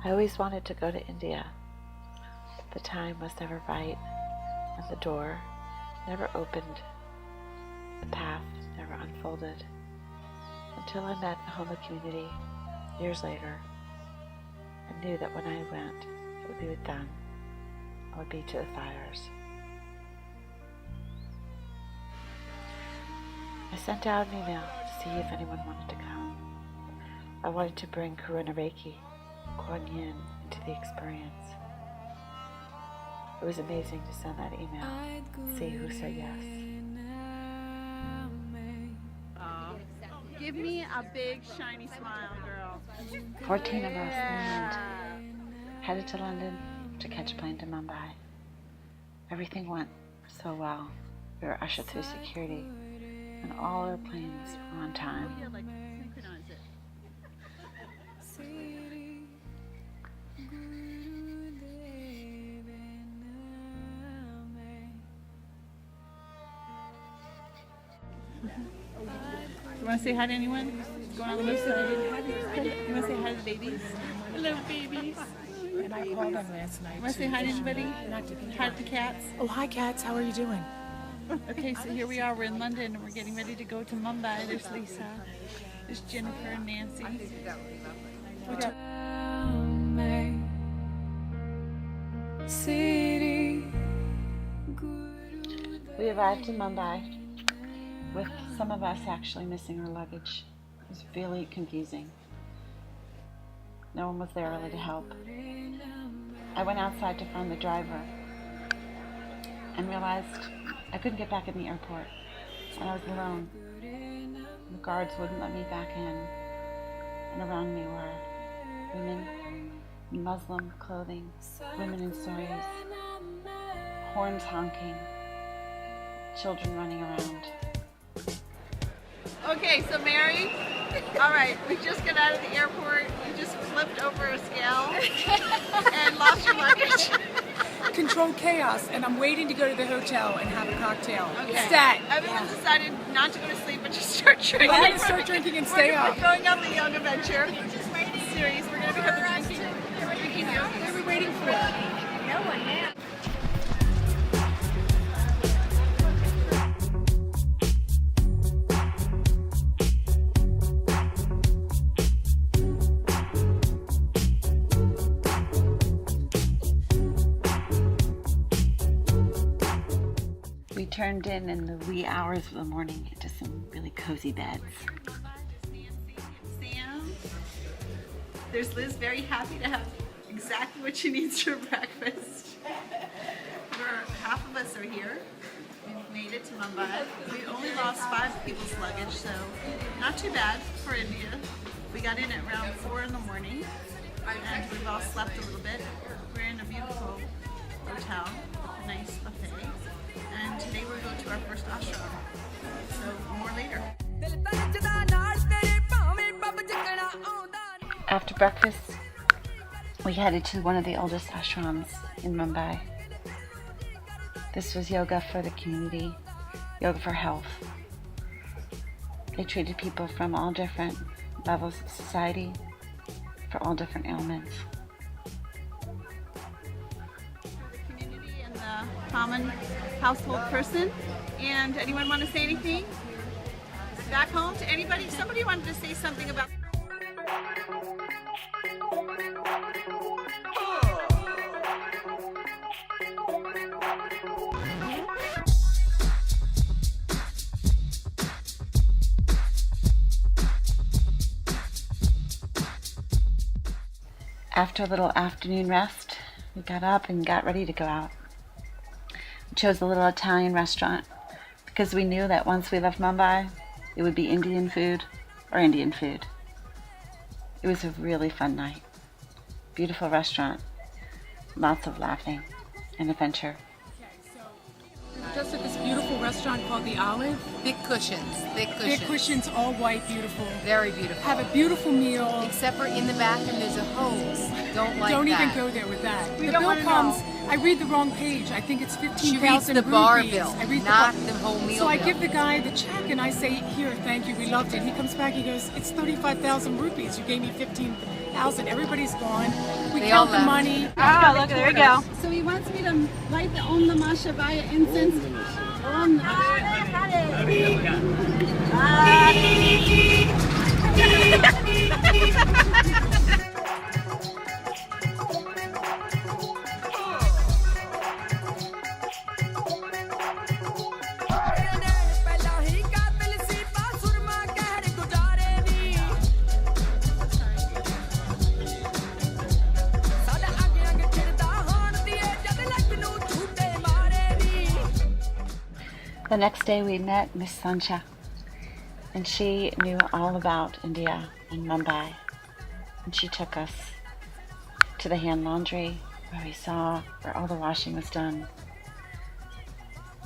I always wanted to go to India. The time was never right, and the door never opened. The path never unfolded until I met the Homa community years later and knew that when I went, it would be with them. I would be to the fires. I sent out an email to see if anyone wanted to come. I wanted to bring Karuna Reiki, Kuan Yin into the experience. It was amazing to send that email and see who said yes. Give me a big shiny smile, girl. 14 of us headed to London to catch a plane to Mumbai. Everything went so well. We were ushered through security, and all our planes were on time. You want to say hi to anyone? Going on the side. You want to say hi to the babies? I love babies. And I called them last night. You want to say hi to anybody? Hi to the cats? Oh, hi, cats. How are you doing? Okay, so here we are. We're in London and we're getting ready to go to Mumbai. There's Lisa. There's Jennifer and Nancy. We arrived in Mumbai with some of us actually missing our luggage. It was really confusing. No one was there really to help. I went outside to find the driver and realized I couldn't get back in the airport, and I was alone. The guards wouldn't let me back in, and around me were women in Muslim clothing, women in saris, horns honking, children running around. Okay, so Mary, all right, we just got out of the airport. You just flipped over a scale and lost your luggage. Controlled chaos, and I'm waiting to go to the hotel and have a cocktail. Okay. Stat. Everyone decided not to go to sleep, but just start drinking. I'm gonna start drinking and stay up. We're going on the Young Adventure series. We're going to become the drinking you. What are we waiting for? No one, man. We turned in the wee hours of the morning into some really cozy beds. Sam. There's Liz, very happy to have exactly what she needs for breakfast. Half of us are here. We've made it to Mumbai. We only lost 5 people's luggage, so not too bad for India. We got in at around 4 in the morning, and we've all slept a little bit. We're in a beautiful hotel with a nice buffet, and today we're going to our first ashram. So more later. After breakfast, we headed to one of the oldest ashrams in Mumbai. This was yoga for the community, yoga for health. They treated people from all different levels of society for all different ailments. The community and the common household person. And anyone want to say anything? Back home to anybody? Somebody wanted to say something about... After a little afternoon rest, we got up and got ready to go out. We chose a little Italian restaurant because we knew that once we left Mumbai, it would be Indian food or Indian food. It was a really fun night. Beautiful restaurant, lots of laughing and adventure. Just at this beautiful restaurant called The Olive. Thick cushions, thick cushions. Thick cushions, all white, beautiful. Very beautiful. Have a beautiful meal. Except for in the bathroom, there's a hose. Don't like Don't that. even go there with that. We the don't bill wanna comes know. I read the wrong page. I think it's She reads 15,000 the rupees. bar bill, I read not the the whole meal So I bill. give the guy the check and I say, here, thank you, we loved it. He comes back, he goes, it's 35,000 rupees. You gave me 15,000. Everybody's gone. We They all count the left. money. Oh, look, there you go. So he wants me to light the Om Namah Shivaya incense. Om The next day we met Miss Sancha, and she knew all about India and Mumbai. And she took us to the hand laundry where we saw where all the washing was done.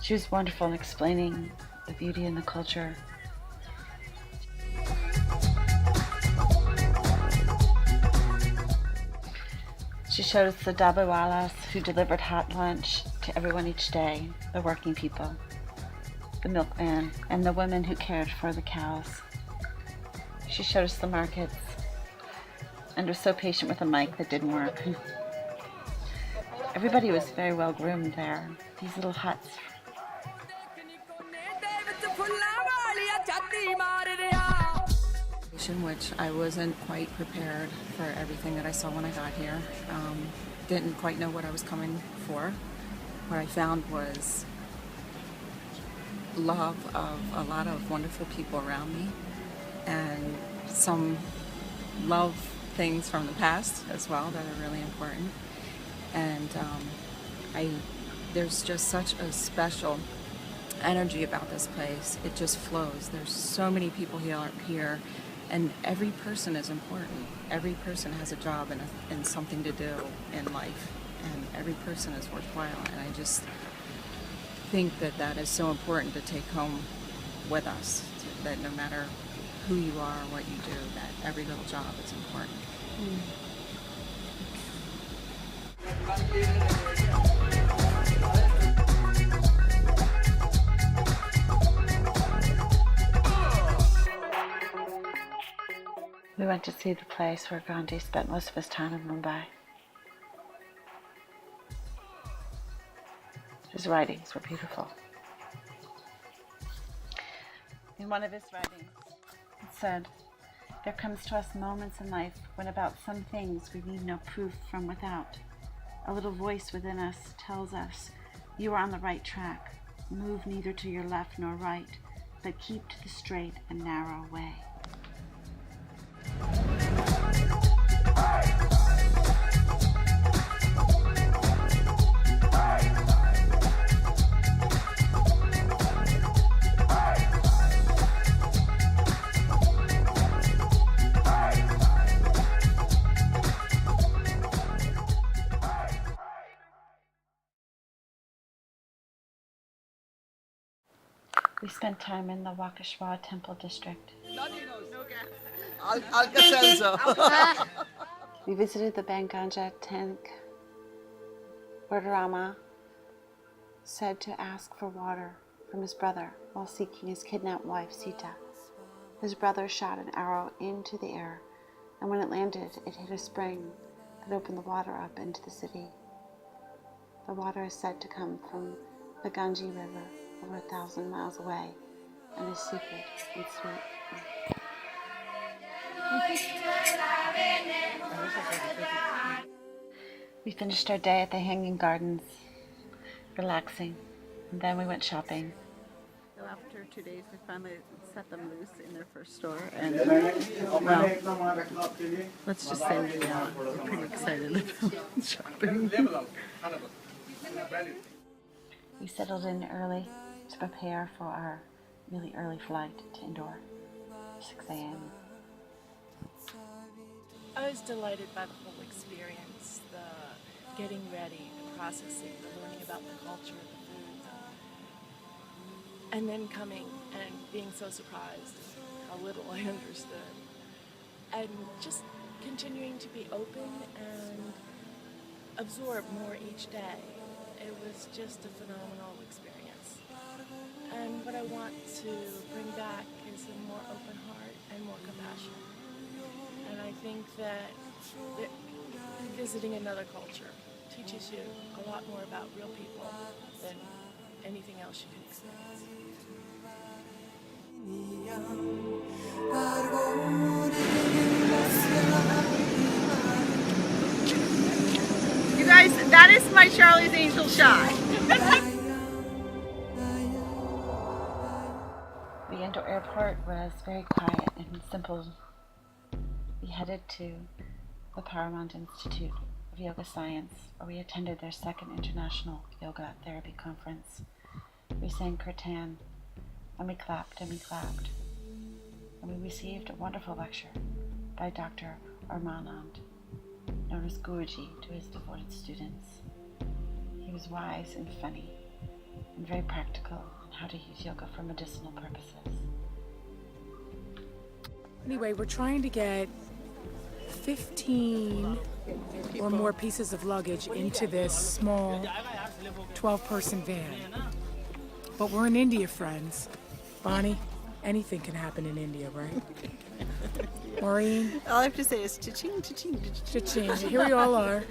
She was wonderful in explaining the beauty and the culture. She showed us the dabawalas who delivered hot lunch to everyone each day, the working people, the milkman, and the women who cared for the cows. She showed us the markets and was so patient with a mic that didn't work. Everybody was very well groomed there. These little huts. Which I wasn't quite prepared for everything that I saw when I got here. Didn't quite know what I was coming for. What I found was love of a lot of wonderful people around me and some love things from the past as well that are really important. And there's just such a special energy about this place. It just flows. There's so many people here, and every person is important. Every person has a job and something to do in life, and every person is worthwhile. And I just think that that is so important to take home with us, that no matter who you are or what you do, that every little job is important. We went to see the place where Gandhi spent most of his time in Mumbai. His writings were beautiful. In one of his writings, it said, "There comes to us moments in life when about some things we need no proof from without. A little voice within us tells us, you are on the right track. Move neither to your left nor right, but keep to the straight and narrow way." We spent time in the Wakashwa Temple District. We visited the Banganja tank where Rama said to ask for water from his brother while seeking his kidnapped wife Sita. His brother shot an arrow into the air, and when it landed, it hit a spring that opened the water up into the city. The water is said to come from the Ganges River over 1,000 miles away, and is secret and sweet. We finished our day at the Hanging Gardens, relaxing, and then we went shopping. So after 2 days, we finally set them loose in their first store, and well, let's just say we're pretty excited about shopping. We settled in early to prepare for our really early flight to Indore, 6 a.m. I was delighted by the whole experience, the getting ready, the processing, the learning about the culture, the food, and then coming and being so surprised how little I understood, and just continuing to be open and absorb more each day. It was just a phenomenal experience. And what I want to bring back is a more open heart and more compassion. And I think that visiting another culture teaches you a lot more about real people than anything else you can experience. You guys, that is my Charlie's Angel shot. The indoor airport was very quiet and simple. We headed to the Paramount Institute of Yoga Science, where we attended their second International Yoga Therapy Conference. We sang Kirtan, and we clapped and we clapped. And we received a wonderful lecture by Dr. Armanand, known as Guruji to his devoted students. He was wise and funny, and very practical on how to use yoga for medicinal purposes. Anyway, we're trying to get 15 or more pieces of luggage into this small 12-person van. But we're in India, friends. Bonnie, anything can happen in India, right? Maureen? All I have to say is cha-ching, cha-ching, cha-ching. Cha-ching. Here we all are.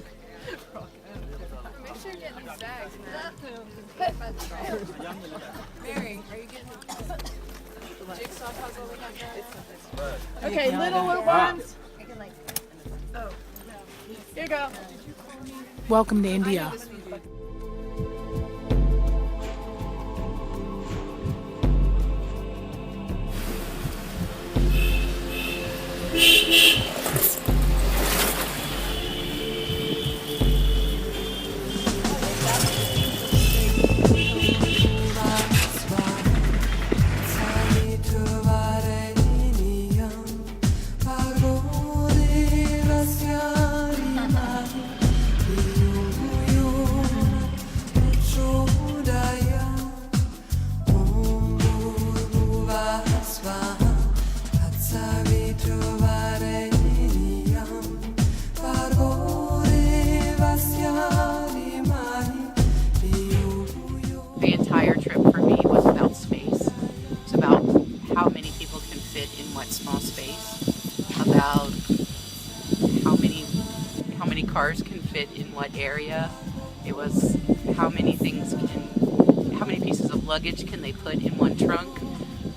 Make sure you get these bags, man. Mary, are you getting the jigsaw puzzle we have there? Okay, little ones. Oh, here you go. Welcome to India. The entire trip for me was about space. It's about how many people can fit in what small space, about how many cars can fit in what area. It was how many pieces of luggage can they put in one trunk,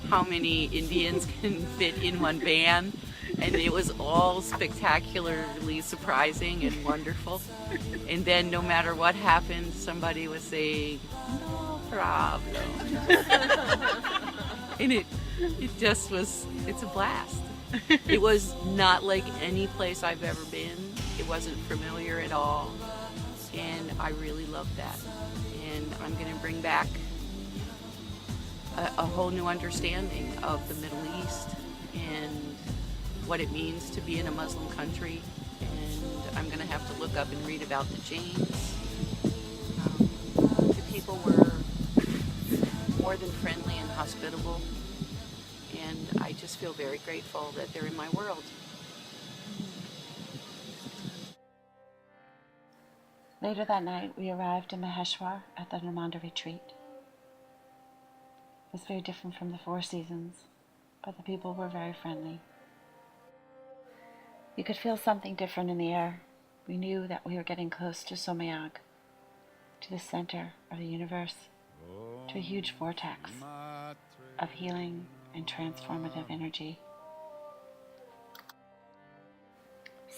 how many Indians can fit in one van, and it was all spectacularly surprising and wonderful. And then no matter what happened, somebody was saying, "No problem." And it just was, it's a blast. It was not like any place I've ever been. It wasn't familiar at all. And I really loved that. And I'm going to bring back a whole new understanding of the Middle East and what it means to be in a Muslim country. And I'm going to have to look up and read about the Jains. The people were more than friendly and hospitable. And I just feel very grateful that they're in my world. Later that night, we arrived in Maheshwar at the Narmanda retreat. It was very different from the Four Seasons, but the people were very friendly. You could feel something different in the air. We knew that we were getting close to Somayag, to the center of the universe, to a huge vortex of healing and transformative energy.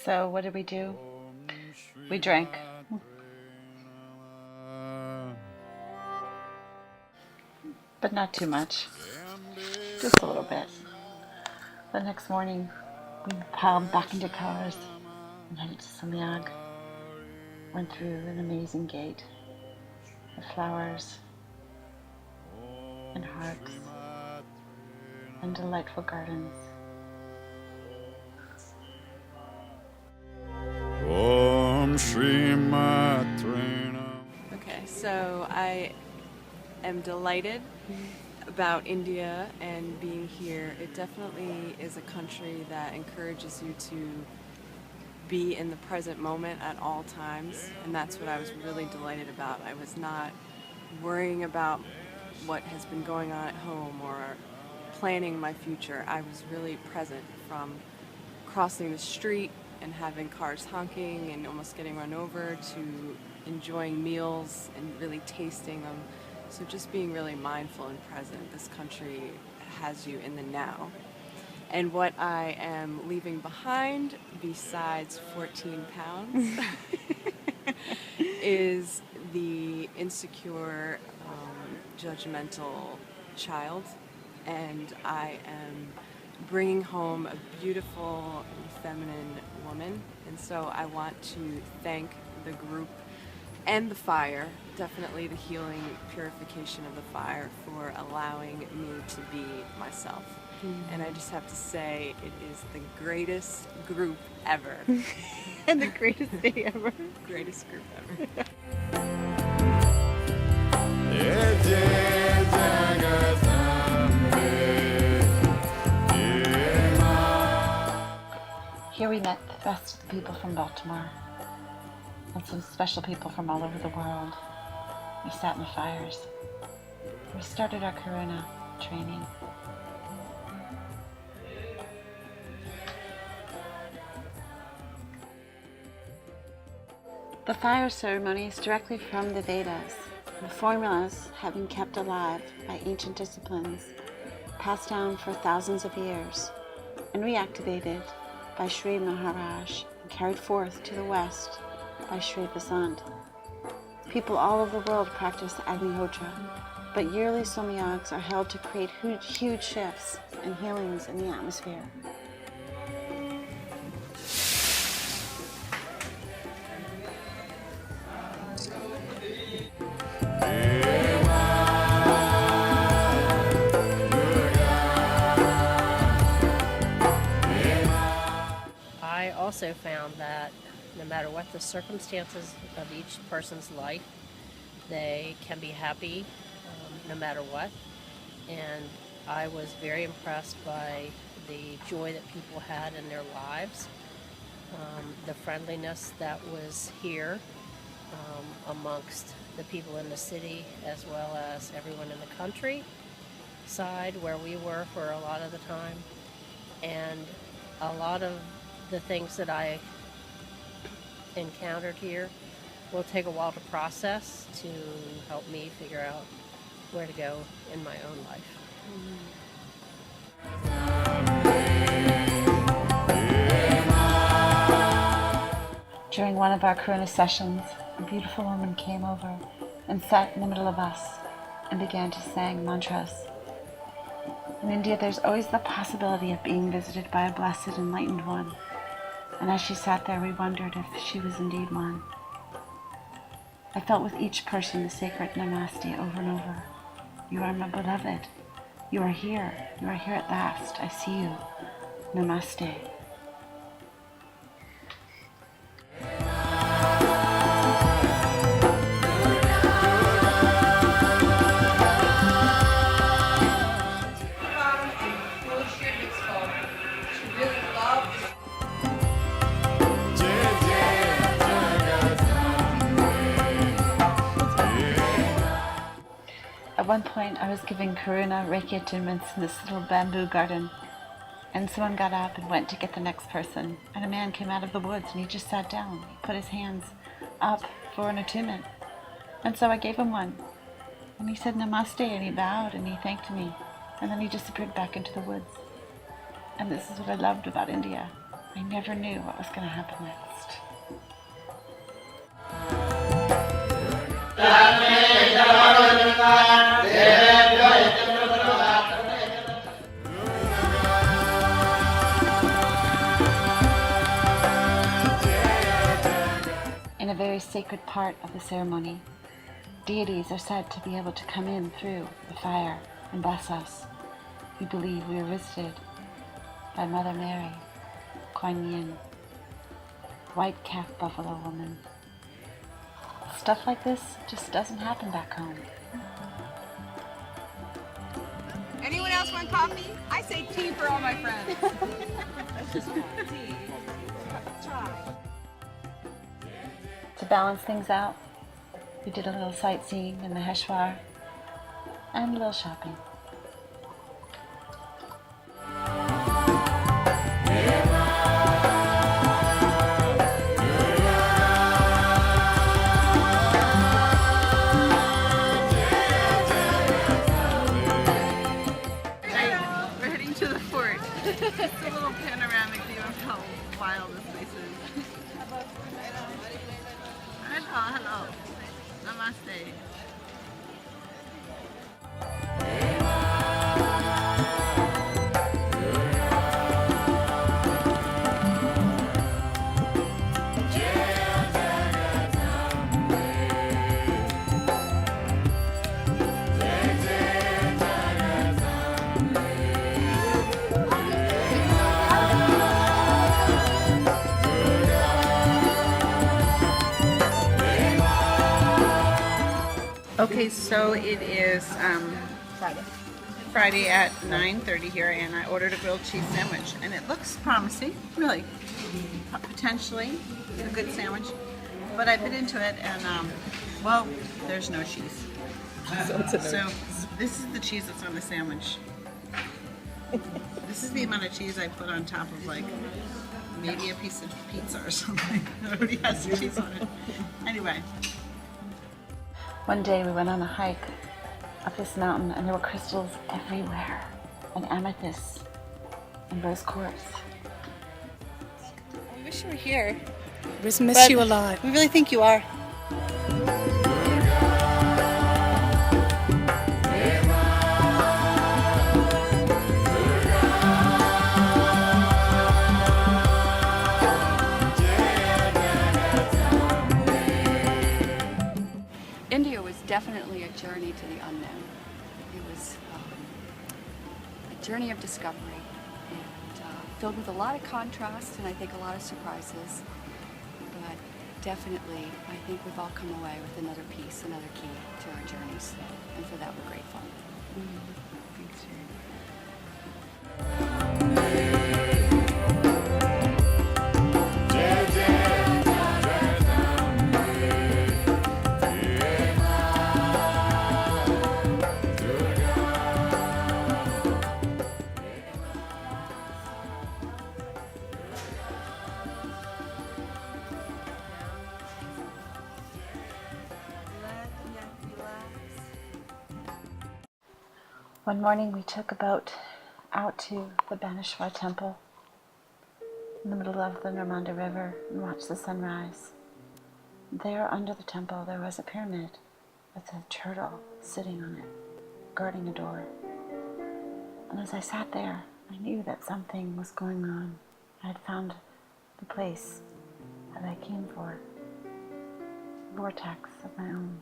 So what did we do? We drank. But not too much, just a little bit. The next morning, we piled back into cars and headed to Somayag. Went through an amazing gate with flowers and hearts and delightful gardens. Okay, so I am delighted about India and being here. It definitely is a country that encourages you to be in the present moment at all times, and that's what I was really delighted about. I was not worrying about what has been going on at home or planning my future. I was really present, from crossing the street and having cars honking and almost getting run over to enjoying meals and really tasting them. So just being really mindful and present. This country has you in the now. And what I am leaving behind, besides 14 pounds, is the insecure, judgmental child. And I am bringing home a beautiful and feminine woman. And so I want to thank the group and the fire, definitely the healing purification of the fire, for allowing me to be myself. And I just have to say, it is the greatest group ever. And the greatest day ever. Greatest group ever. Here we met the best of the people from Baltimore and some special people from all over the world. We sat in the fires. We started our Karuna training. The fire ceremony is directly from the Vedas. The formulas have been kept alive by ancient disciplines, passed down for thousands of years, and reactivated by Sri Maharaj and carried forth to the west by Sri Vasant. People all over the world practice Agnihotra, but yearly Somyags are held to create huge shifts and healings in the atmosphere. I also found that no matter what the circumstances of each person's life, they can be happy no matter what. And I was very impressed by the joy that people had in their lives, the friendliness that was here amongst the people in the city, as well as everyone in the country side where we were for a lot of the time. And a lot of the things that I encountered here will take a while to process to help me figure out where to go in my own life. During one of our Karuna sessions, a beautiful woman came over and sat in the middle of us and began to sing mantras. In India, there's always the possibility of being visited by a blessed, enlightened one. And as she sat there, we wondered if she was indeed one. I felt with each person the sacred Namaste over and over. You are my beloved. You are here. You are here at last. I see you. Namaste. At one point, I was giving Karuna Reiki attunements in this little bamboo garden, and someone got up and went to get the next person, and a man came out of the woods, and he just sat down. He put his hands up for an attunement, and so I gave him one, and he said Namaste, and he bowed, and he thanked me, and then he disappeared back into the woods. And this is what I loved about India. I never knew what was going to happen next. In a very sacred part of the ceremony, deities are said to be able to come in through the fire and bless us. We believe we were visited by Mother Mary, Kuan Yin, white-capped buffalo woman. Stuff like this just doesn't happen back home. Anyone else want coffee? I say tea for all my friends. Tea. To balance things out, we did a little sightseeing in the Heshwar and a little shopping. We're heading to the fort. It's a little panoramic view of how wild this place is. Hello. Namaste. Okay, so it is Friday at 9:30 here, and I ordered a grilled cheese sandwich, and it looks promising, really, potentially a good sandwich. But I bit into it, and well, there's no cheese. So this is the cheese that's on the sandwich. This is the amount of cheese I put on top of like maybe a piece of pizza or something. It already has cheese on it. Anyway. One day we went on a hike up this mountain and there were crystals everywhere, and amethysts and rose quartz. I wish you were here. We miss you a lot. We really think you are. India was definitely a journey to the unknown. It was a journey of discovery, and filled with a lot of contrast and I think a lot of surprises. But definitely, I think we've all come away with another piece, another key to our journeys, and for that we're grateful. Thanks, Jerry. One morning we took a boat out to the Baneshwar temple in the middle of the Narmada River and watched the sunrise. There under the temple there was a pyramid with a turtle sitting on it, guarding a door. And as I sat there, I knew that something was going on. I had found the place that I came for, a vortex of my own.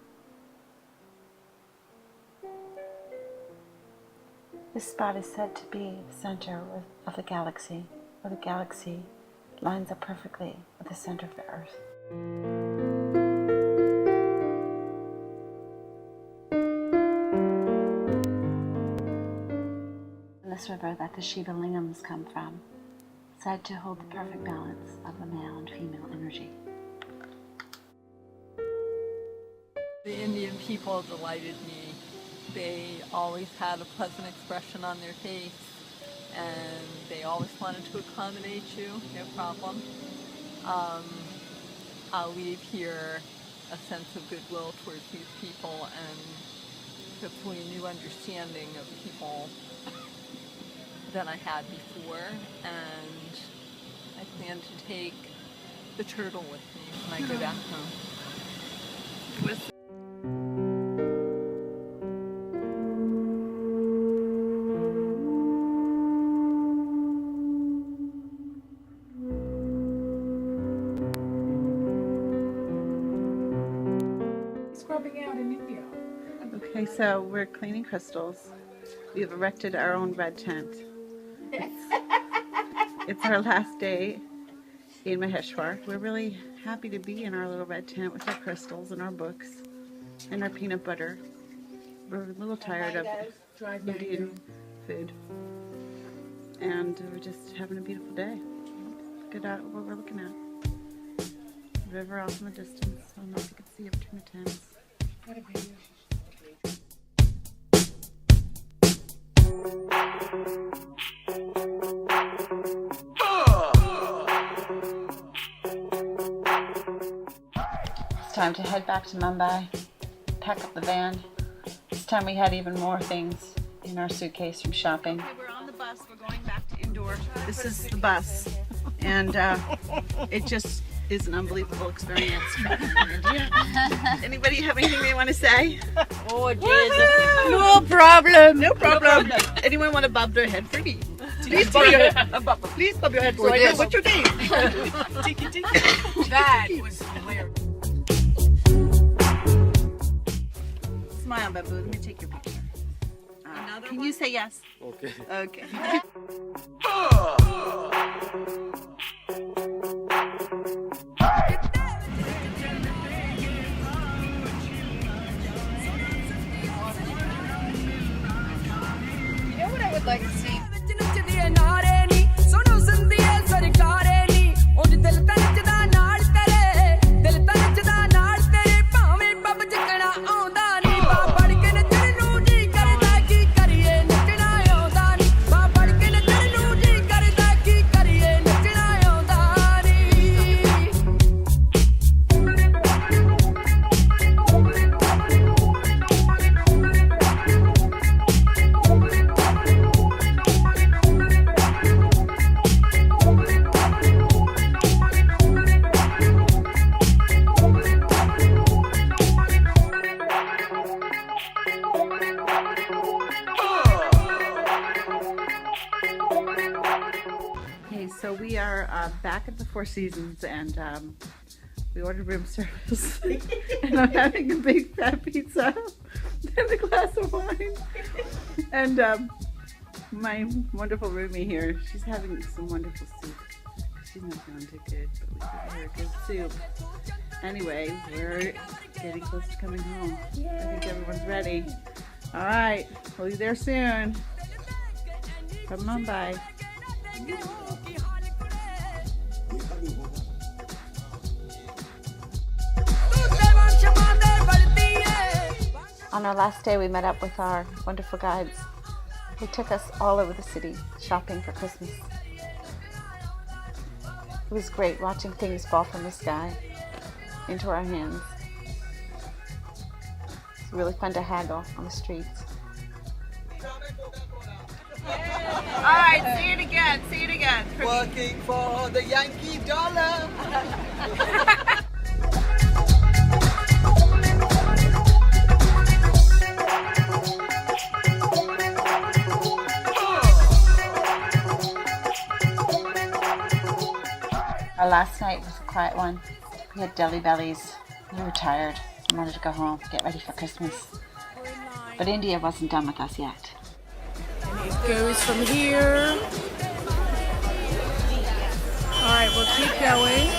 This spot is said to be the center of the galaxy, where the galaxy lines up perfectly with the center of the Earth. And this river that the Shiva Lingams come from, said to hold the perfect balance of the male and female energy. The Indian people delighted me. They always had a pleasant expression on their face, and they always wanted to accommodate you, no problem. I'll leave here a sense of goodwill towards these people and hopefully a new understanding of people than I had before, and I plan to take the turtle with me when I go back home. Scrubbing out in India. Okay, so we're cleaning crystals. We've erected our own red tent. It's our last day in Maheshwar. We're really happy to be in our little red tent with our crystals and our books and our peanut butter. We're a little tired of Indian food. And we're just having a beautiful day. Good at what we're looking at. river off in the distance. I don't know if you can see it between the Thames. It's time to head back to Mumbai, pack up the van. This time we had even more things in our suitcase from shopping. Okay, we're on the bus. We're going back to Indore. This is the bus. And it just is an unbelievable experience traveling in India. Anybody have anything they want to say? Oh, Jesus. No problem. No problem. Anyone want to bob their head for me? Please bob your head. Please bob your head so I know what you're doing. That was hilarious. Smile, Babu. Let me take your picture. Can you say yes? Okay. Okay. You know what I would like to see? So we are back at the Four Seasons, and we ordered room service. And I'm having a big fat pizza and a glass of wine. And my wonderful roomie here, she's having some wonderful soup. She's not feeling too good, but we give her a good soup. Anyway, we're getting close to coming home. I think everyone's ready. All right, we'll be there soon. From Mumbai. On our last day, we met up with our wonderful guides who took us all over the city shopping for Christmas. It was great watching things fall from the sky into our hands. It's really fun to haggle on the streets. All right, say it again. Say it again. Working for the Yankee dollar. Our last night was a quiet one. We had deli bellies. We were tired. We wanted to go home, get ready for Christmas. But India wasn't done with us yet. It goes from here. All right, we'll keep going.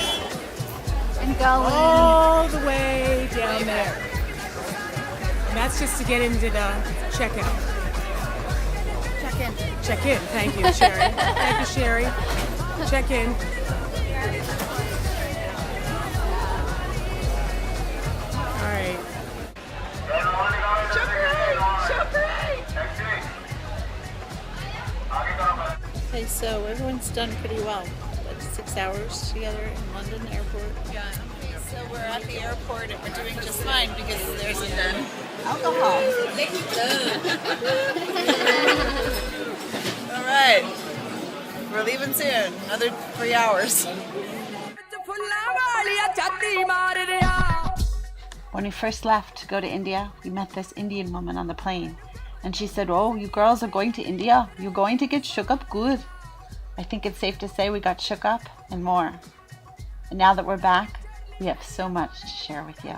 And going. All the way down there. And that's just to get into the checkout. Check in. Check in. Thank you, Sherry. Thank you, Sherry. Check in. All right. Okay, so everyone's done pretty well. Like 6 hours together in London airport. Yeah. So we're at the airport and we're doing just fine because there's alcohol. All right. We're leaving soon. Another 3 hours. When we first left to go to India, we met this Indian woman on the plane. And she said, "Oh, you girls are going to India. You're going to get shook up good." I think it's safe to say we got shook up and more. And now that we're back, we have so much to share with you.